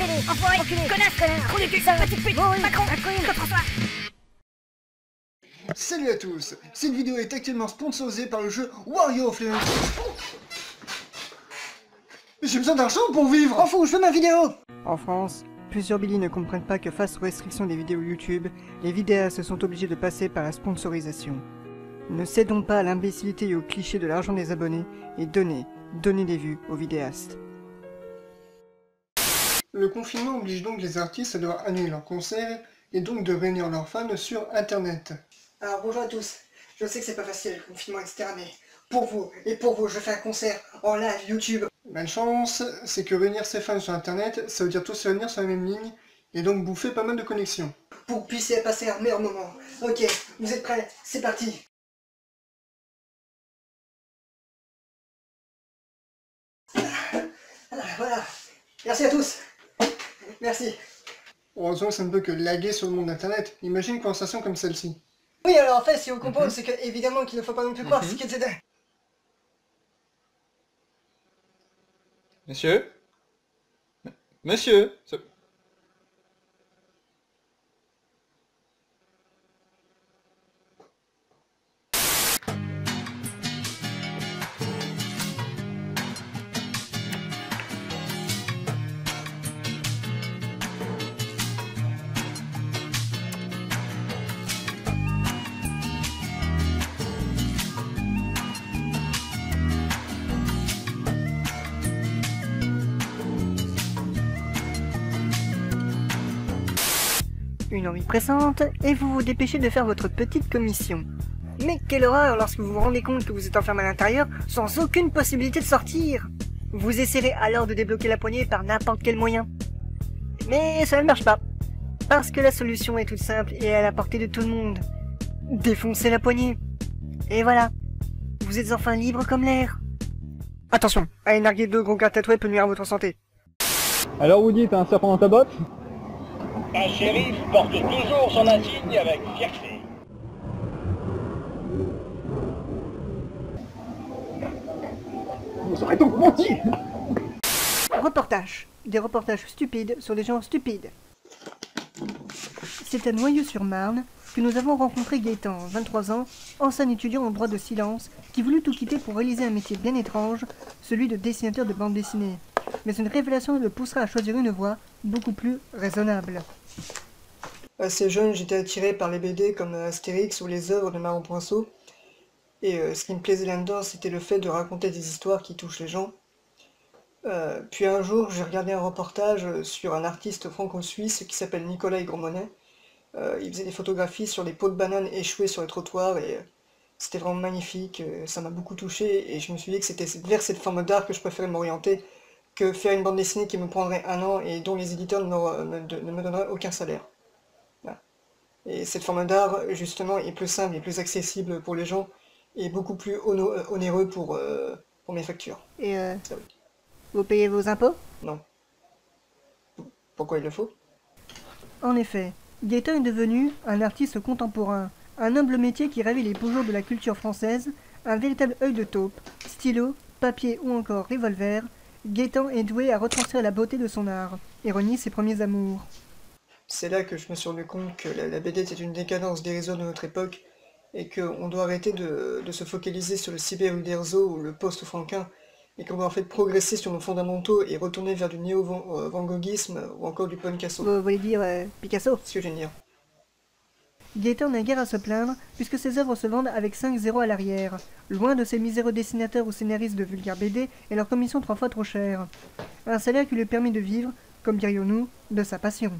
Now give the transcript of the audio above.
télé, enfoiré, enculé, connasse, connard, trou du cul, petite pute, Macron, Claude François. Salut à tous, cette vidéo est actuellement sponsorisée par le jeu Wario of Legends. Mais j'ai besoin d'argent pour vivre. M'en fous, je veux ma vidéo. En France, plusieurs Billy ne comprennent pas que face aux restrictions des vidéos YouTube, les vidéastes sont obligés de passer par la sponsorisation. Ne cédons pas à l'imbécilité et au cliché de l'argent des abonnés et donnez des vues aux vidéastes. Le confinement oblige donc les artistes à devoir annuler leurs concerts et donc de réunir leurs fans sur internet. Alors bonjour à tous, je sais que c'est pas facile le confinement etc, mais pour vous, je fais un concert en live YouTube. Malchance, c'est que réunir ses fans sur internet, ça veut dire tous se réunir sur la même ligne et donc bouffer pas mal de connexions. Pour que vous puissiez passer un meilleur moment. Ok, vous êtes prêts? C'est parti. Voilà, merci à tous. Merci. Heureusement ça ne peut que laguer sur le monde internet. Imagine une conversation comme celle-ci. Oui, alors en fait, si on comprend, c'est que évidemment qu'il ne faut pas non plus croire ce qu'ils étaient. Monsieur? Monsieur? Une envie pressante, et vous vous dépêchez de faire votre petite commission. Mais quelle horreur lorsque vous vous rendez compte que vous êtes enfermé à l'intérieur sans aucune possibilité de sortir. Vous essayerez alors de débloquer la poignée par n'importe quel moyen. Mais ça ne marche pas. Parce que la solution est toute simple et à la portée de tout le monde. Défoncez la poignée. Et voilà. Vous êtes enfin libre comme l'air. Attention, un énarguer de gros gars tatoués peut nuire à votre santé. Alors Woody, t'as un serpent dans ta botte? Un shérif porte toujours son insigne avec fierté. Vous aurez donc menti! Reportage. Des reportages stupides sur des gens stupides. C'est à Noyeux-sur-Marne que nous avons rencontré Gaëtan, 23 ans, ancien étudiant en droit de silence, qui voulut tout quitter pour réaliser un métier bien étrange, celui de dessinateur de bande dessinée. Mais une révélation le poussera à choisir une voie beaucoup plus raisonnable. Assez jeune, j'étais attiré par les BD comme Astérix ou les œuvres de Maron Poinceau. Et ce qui me plaisait là-dedans, c'était le fait de raconter des histoires qui touchent les gens. Puis un jour, j'ai regardé un reportage sur un artiste franco-suisse qui s'appelle Nicolas Hygromonet. Il faisait des photographies sur les pots de bananes échoués sur les trottoirs et c'était vraiment magnifique. Ça m'a beaucoup touché et je me suis dit que c'était vers cette forme d'art que je préférais m'orienter que faire une bande dessinée qui me prendrait 1 an et dont les éditeurs ne me donneraient aucun salaire. Voilà. Et cette forme d'art, justement, est plus simple et plus accessible pour les gens et beaucoup plus onéreux pour mes factures. Et ça, oui. Vous payez vos impôts? Non. Pourquoi il le faut? En effet, Gaëtan est devenu un artiste contemporain, un humble métier qui ravit les beaux jours de la culture française, un véritable œil de taupe, stylo, papier ou encore revolver. Gaëtan est doué à retranscrire la beauté de son art et renie ses premiers amours. C'est là que je me suis rendu compte que la BD était une décadence dérisoire de notre époque et qu'on doit arrêter de se focaliser sur le cyber Uderzo ou le post-franquin et qu'on doit en fait progresser sur nos fondamentaux et retourner vers du néo-van Goghisme ou encore du Picasso. Vous voulez dire Picasso? C'est ce que je viens de dire. Gaëtan n'a guère à se plaindre, puisque ses œuvres se vendent avec 5 zéros à l'arrière, loin de ces miséreux dessinateurs ou scénaristes de vulgaires BD et leur commission 3 fois trop chère. Un salaire qui lui permet de vivre, comme dirions-nous, de sa passion.